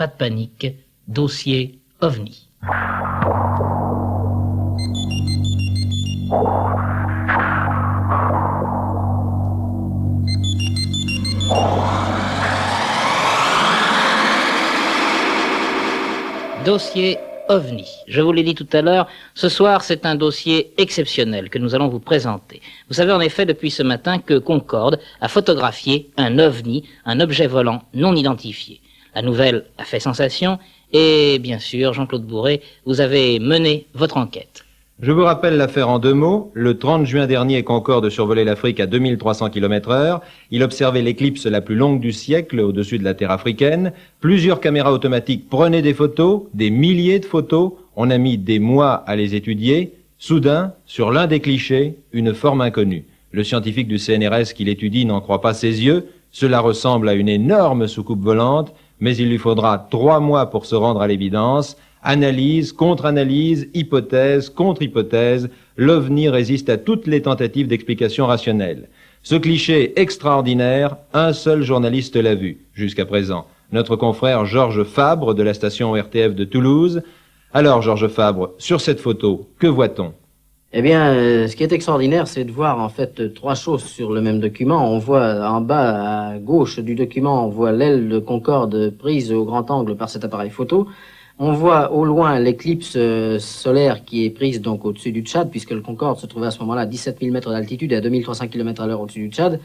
pas de panique, dossier OVNI. Dossier OVNI. Je vous l'ai dit tout à l'heure, ce soir c'est un dossier exceptionnel que nous allons vous présenter. Vous savez en effet depuis ce matin que Concorde a photographié un OVNI, un objet volant non identifié. La nouvelle a fait sensation et bien sûr, Jean-Claude Bourret, vous avez mené votre enquête. Je vous rappelle l'affaire en 2 mots. Le 30 juin dernier, Concorde survolait l'Afrique à 2300 km/h. Il observait l'éclipse la plus longue du siècle au-dessus de la terre africaine. Plusieurs caméras automatiques prenaient des photos, des milliers de photos. On a mis des mois à les étudier. Soudain, sur l'un des clichés, une forme inconnue. Le scientifique du CNRS qui l'étudie n'en croit pas ses yeux. Cela ressemble à une énorme soucoupe volante, mais il lui faudra 3 mois pour se rendre à l'évidence. Analyse, contre-analyse, hypothèse, contre-hypothèse, l'OVNI résiste à toutes les tentatives d'explication rationnelle. Ce cliché extraordinaire, un seul journaliste l'a vu jusqu'à présent, notre confrère Georges Fabre de la station RTF de Toulouse. Alors Georges Fabre, sur cette photo, que voit-on ? Eh bien, ce qui est extraordinaire, c'est de voir en fait 3 choses sur le même document. On voit en bas à gauche du document, on voit l'aile de Concorde prise au grand angle par cet appareil photo. On voit au loin l'éclipse solaire qui est prise donc au-dessus du Tchad, puisque le Concorde se trouvait à ce moment-là à 17 000 mètres d'altitude et à 2300 km/h au-dessus du Tchad.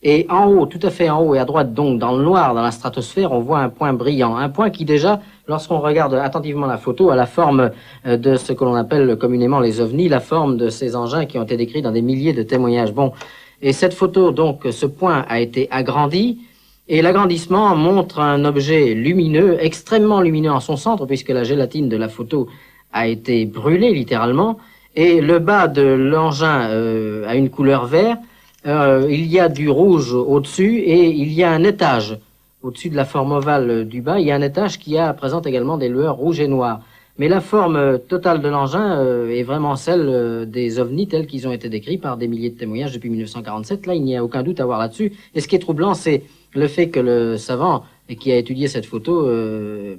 Et en haut, tout à fait en haut et à droite, donc dans le noir, dans la stratosphère, on voit un point brillant. Un point qui déjà, lorsqu'on regarde attentivement la photo, a la forme de ce que l'on appelle communément les ovnis, la forme de ces engins qui ont été décrits dans des milliers de témoignages. Bon, et cette photo, donc, ce point a été agrandi. Et l'agrandissement montre un objet lumineux, extrêmement lumineux en son centre, puisque la gélatine de la photo a été brûlée littéralement. Et le bas de l'engin a une couleur vert. Il y a du rouge au-dessus et il y a un étage. Au-dessus de la forme ovale du bas, il y a un étage qui présente également des lueurs rouges et noires. Mais la forme totale de l'engin est vraiment celle des ovnis tels qu'ils ont été décrits par des milliers de témoignages depuis 1947. Là, il n'y a aucun doute à voir là-dessus. Et ce qui est troublant, c'est le fait que le savant qui a étudié cette photo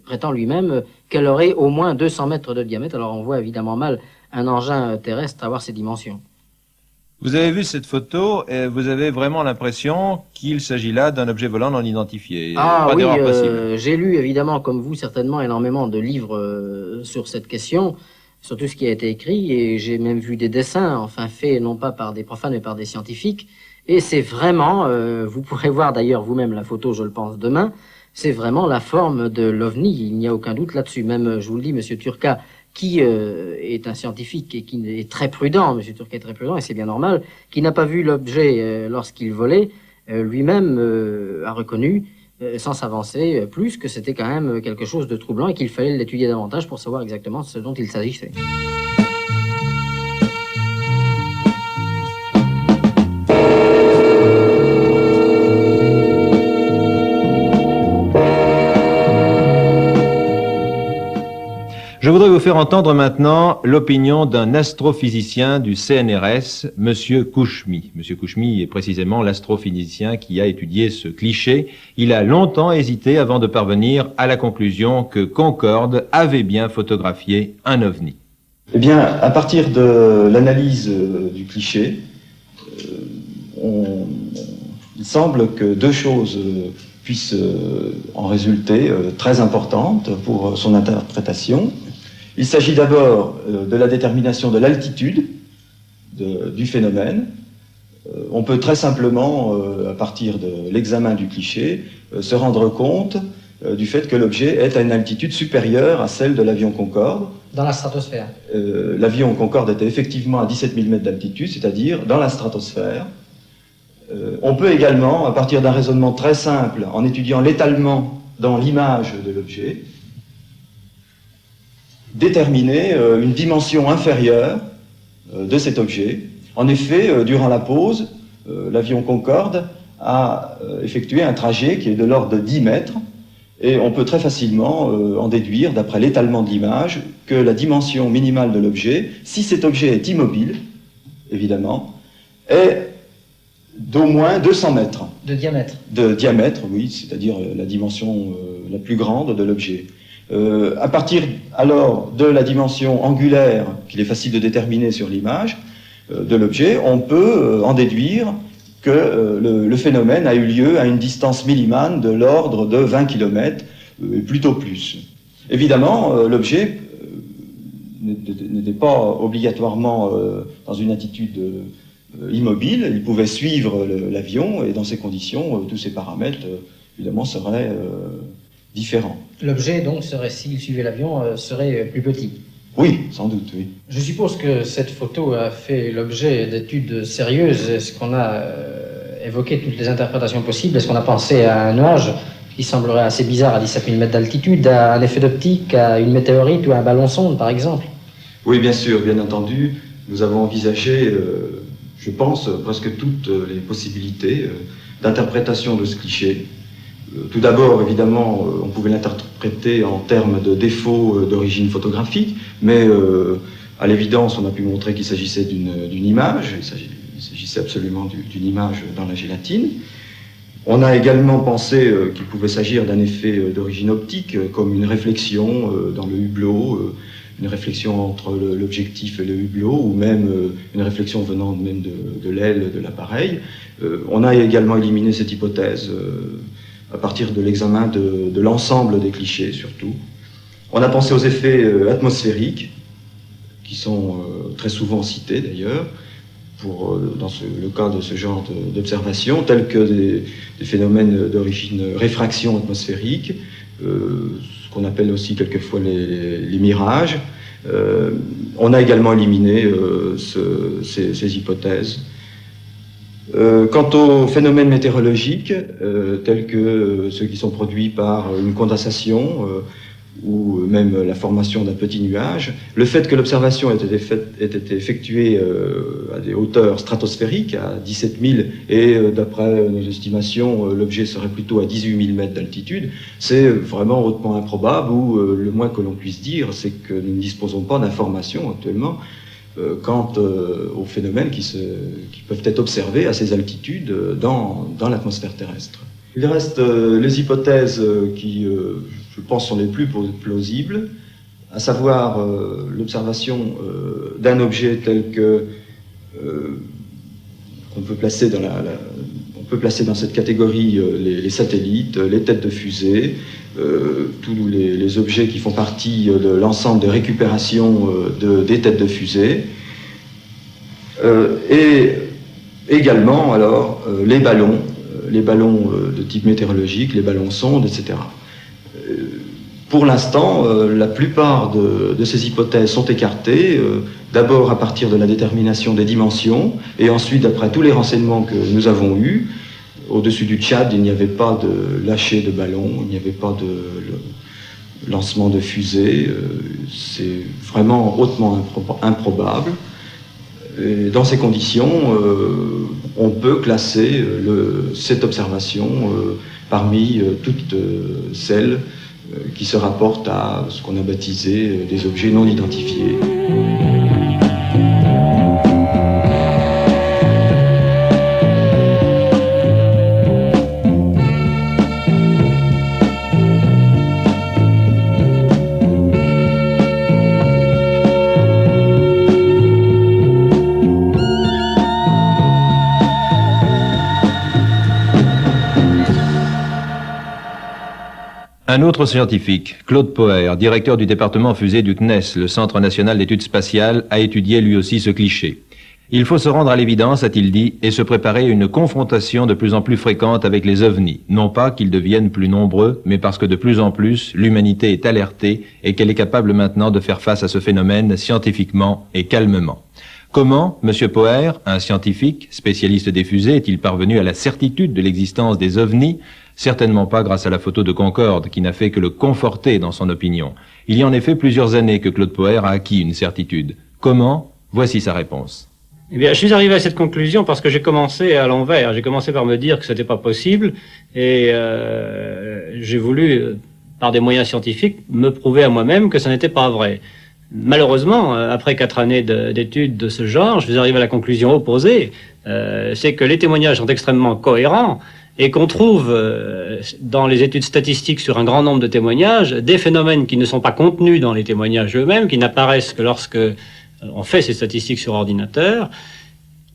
prétend lui-même qu'elle aurait au moins 200 mètres de diamètre. Alors on voit évidemment mal un engin terrestre avoir ces dimensions. Vous avez vu cette photo et vous avez vraiment l'impression qu'il s'agit là d'un objet volant non identifié. Ah pas oui, d'erreur possible. j'ai lu évidemment comme vous certainement énormément de livres sur cette question, sur tout ce qui a été écrit, et j'ai même vu des dessins, enfin faits non pas par des profanes mais par des scientifiques. Et c'est vraiment, vous pourrez voir d'ailleurs vous-même la photo, je le pense, demain, c'est vraiment la forme de l'OVNI, il n'y a aucun doute là-dessus. Même, je vous le dis, Monsieur Turca, qui est un scientifique et qui est très prudent, Monsieur Turca est très prudent, et c'est bien normal, qui n'a pas vu l'objet lorsqu'il volait, lui-même a reconnu, sans s'avancer plus, que c'était quand même quelque chose de troublant et qu'il fallait l'étudier davantage pour savoir exactement ce dont il s'agissait. Je voudrais vous faire entendre maintenant l'opinion d'un astrophysicien du CNRS, Monsieur Couchemy. Monsieur Couchemy est précisément l'astrophysicien qui a étudié ce cliché. Il a longtemps hésité avant de parvenir à la conclusion que Concorde avait bien photographié un OVNI. Eh bien, à partir de l'analyse du cliché, il semble que 2 choses puissent en résulter très importantes pour son interprétation. Il s'agit d'abord de la détermination de l'altitude du phénomène. On peut très simplement, à partir de l'examen du cliché, se rendre compte du fait que l'objet est à une altitude supérieure à celle de l'avion Concorde. Dans la stratosphère. L'avion Concorde était effectivement à 17 000 mètres d'altitude, c'est-à-dire dans la stratosphère. On peut également, à partir d'un raisonnement très simple, en étudiant l'étalement dans l'image de l'objet, déterminer une dimension inférieure de cet objet. En effet, durant la pause, l'avion Concorde a effectué un trajet qui est de l'ordre de 10 mètres, et on peut très facilement en déduire, d'après l'étalement de l'image, que la dimension minimale de l'objet, si cet objet est immobile, évidemment, est d'au moins 200 mètres. De diamètre. De diamètre, oui, c'est-à-dire la dimension la plus grande de l'objet. À partir alors de la dimension angulaire, qu'il est facile de déterminer sur l'image de l'objet, on peut en déduire que le phénomène a eu lieu à une distance millimane de l'ordre de 20 km, et plutôt plus. Évidemment, l'objet n'était pas obligatoirement dans une attitude immobile, il pouvait suivre l'avion, et dans ces conditions, tous ces paramètres, évidemment, seraient différents. L'objet, donc, s'il suivait l'avion, serait plus petit. Oui, sans doute, oui. Je suppose que cette photo a fait l'objet d'études sérieuses. Est-ce qu'on a évoqué toutes les interprétations possibles? Est-ce qu'on a pensé à un nuage qui semblerait assez bizarre à 17 000 mètres d'altitude, à un effet d'optique, à une météorite ou à un ballon-sonde, par exemple? Oui, bien sûr, bien entendu. Nous avons envisagé, je pense, presque toutes les possibilités d'interprétation de ce cliché. Tout d'abord, évidemment, on pouvait l'interpréter en termes de défauts d'origine photographique, mais à l'évidence, on a pu montrer qu'il s'agissait d'une image, il s'agissait absolument d'une image dans la gélatine. On a également pensé qu'il pouvait s'agir d'un effet d'origine optique, comme une réflexion dans le hublot, une réflexion entre l'objectif et le hublot, ou même une réflexion venant même de l'aile de l'appareil. On a également éliminé cette hypothèse à partir de l'examen de l'ensemble des clichés, surtout. On a pensé aux effets atmosphériques, qui sont très souvent cités d'ailleurs, dans le cas de ce genre d'observation, tels que des phénomènes d'origine réfraction atmosphérique, ce qu'on appelle aussi quelquefois les mirages. On a également éliminé ces hypothèses. Quant aux phénomènes météorologiques, tels que ceux qui sont produits par une condensation ou même la formation d'un petit nuage, le fait que l'observation ait été effectuée à des hauteurs stratosphériques, à 17 000, et d'après nos estimations, l'objet serait plutôt à 18 000 mètres d'altitude, c'est vraiment hautement improbable, ou le moins que l'on puisse dire, c'est que nous ne disposons pas d'informations actuellement quant aux phénomènes qui peuvent être observés à ces altitudes dans l'atmosphère terrestre. Il reste les hypothèses qui, je pense, sont les plus plausibles, à savoir l'observation d'un objet tel que qu'on peut placer dans cette catégorie les satellites, les têtes de fusée, tous les objets qui font partie de l'ensemble de récupération des têtes de fusée, et également alors les ballons de type météorologique, les ballons sondes, etc. Pour l'instant, la plupart de ces hypothèses sont écartées, d'abord à partir de la détermination des dimensions, et ensuite d'après tous les renseignements que nous avons eus. Au-dessus du Tchad, il n'y avait pas de lâcher de ballon, il n'y avait pas de lancement de fusée. C'est vraiment hautement improbable. Et dans ces conditions, on peut classer cette observation parmi toutes celles qui se rapportent à ce qu'on a baptisé des objets non identifiés. Un autre scientifique, Claude Poher, directeur du département fusée du CNES, le Centre national d'études spatiales, a étudié lui aussi ce cliché. Il faut se rendre à l'évidence, a-t-il dit, et se préparer à une confrontation de plus en plus fréquente avec les ovnis. Non pas qu'ils deviennent plus nombreux, mais parce que de plus en plus, l'humanité est alertée et qu'elle est capable maintenant de faire face à ce phénomène scientifiquement et calmement. Comment, M. Poher, un scientifique, spécialiste des fusées, est-il parvenu à la certitude de l'existence des ovnis? Certainement pas grâce à la photo de Concorde, qui n'a fait que le conforter dans son opinion. Il y a en effet plusieurs années que Claude Poher a acquis une certitude. Comment? Voici sa réponse. Eh bien, je suis arrivé à cette conclusion parce que j'ai commencé à l'envers. J'ai commencé par me dire que c'était pas possible et j'ai voulu, par des moyens scientifiques, me prouver à moi-même que ça n'était pas vrai. Malheureusement, après 4 années d'études de ce genre, je suis arrivé à la conclusion opposée. C'est que les témoignages sont extrêmement cohérents et qu'on trouve dans les études statistiques sur un grand nombre de témoignages des phénomènes qui ne sont pas contenus dans les témoignages eux-mêmes, qui n'apparaissent que lorsque on fait ces statistiques sur ordinateur.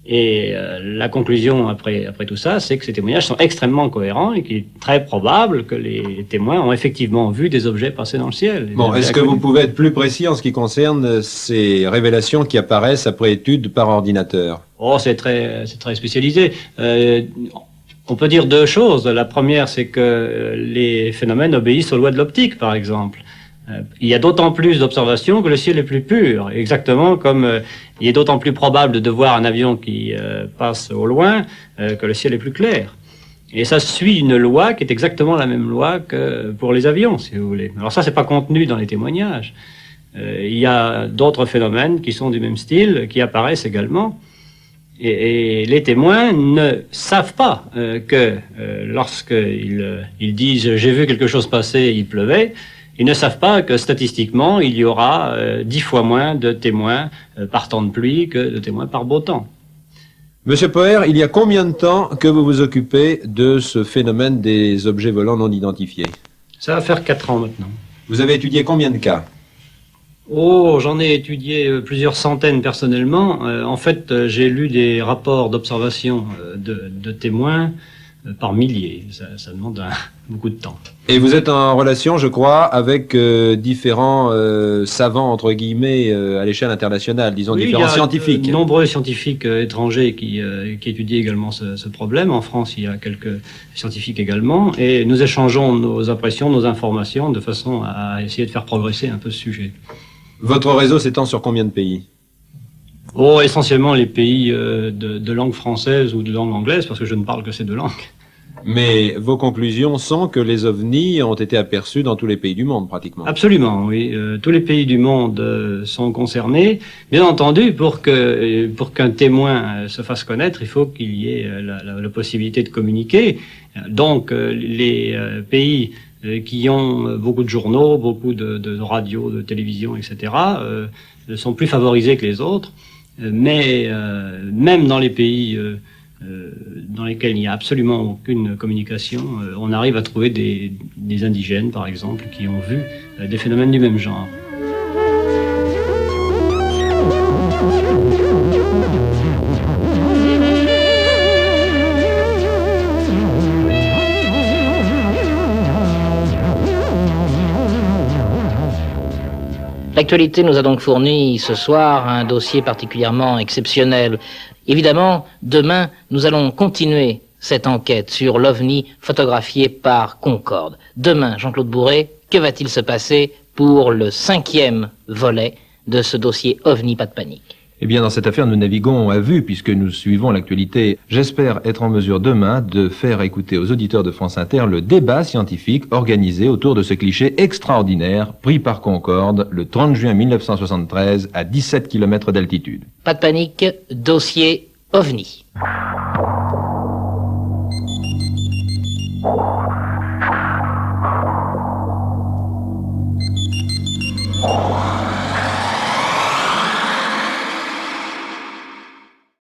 Et la conclusion après tout ça, c'est que ces témoignages sont extrêmement cohérents et qu'il est très probable que les témoins ont effectivement vu des objets passer dans le ciel. Bon, est-ce que vous pouvez être plus précis en ce qui concerne ces révélations qui apparaissent après étude par ordinateur? Oh, c'est très spécialisé. On peut dire deux choses. La première, c'est que les phénomènes obéissent aux lois de l'optique, par exemple. Il y a d'autant plus d'observations que le ciel est plus pur, exactement comme il est d'autant plus probable de voir un avion qui passe au loin que le ciel est plus clair. Et ça suit une loi qui est exactement la même loi que pour les avions, si vous voulez. Alors ça, c'est pas contenu dans les témoignages. Il y a d'autres phénomènes qui sont du même style, qui apparaissent également. Et les témoins ne savent pas que lorsqu'ils disent « j'ai vu quelque chose passer, il pleuvait », ils ne savent pas que statistiquement, il y aura 10 fois moins de témoins par temps de pluie que de témoins par beau temps. Monsieur Poher, il y a combien de temps que vous vous occupez de ce phénomène des objets volants non identifiés? Ça va faire 4 ans maintenant. Vous avez étudié combien de cas? Oh, j'en ai étudié plusieurs centaines personnellement. En fait, j'ai lu des rapports d'observation de témoins par milliers. Ça demande beaucoup de temps. Et vous êtes en relation, je crois, avec différents savants, entre guillemets, à l'échelle internationale, disons, oui, différents scientifiques. Il y a nombreux scientifiques étrangers qui étudient également ce problème. En France, il y a quelques scientifiques également. Et nous échangeons nos impressions, nos informations, de façon à essayer de faire progresser un peu ce sujet. Votre réseau s'étend sur combien de pays? Oh, essentiellement les pays de langue française ou de langue anglaise, parce que je ne parle que ces deux langues. Mais vos conclusions sont que les ovnis ont été aperçus dans tous les pays du monde, pratiquement. Absolument, oui. Tous les pays du monde sont concernés. Bien entendu, pour qu'un témoin se fasse connaître, il faut qu'il y ait la possibilité de communiquer. Donc, les pays qui ont beaucoup de journaux, beaucoup de radios, de télévision, etc., sont plus favorisés que les autres. Mais même dans les pays dans lesquels il n'y a absolument aucune communication, on arrive à trouver des indigènes, par exemple, qui ont vu des phénomènes du même genre. L'actualité nous a donc fourni ce soir un dossier particulièrement exceptionnel. Évidemment, demain, nous allons continuer cette enquête sur l'OVNI photographié par Concorde. Demain, Jean-Claude Bourret, que va-t-il se passer pour le 5e volet de ce dossier OVNI, pas de panique? Eh bien, dans cette affaire, nous naviguons à vue puisque nous suivons l'actualité. J'espère être en mesure demain de faire écouter aux auditeurs de France Inter le débat scientifique organisé autour de ce cliché extraordinaire pris par Concorde le 30 juin 1973 à 17 km d'altitude. Pas de panique, dossier OVNI.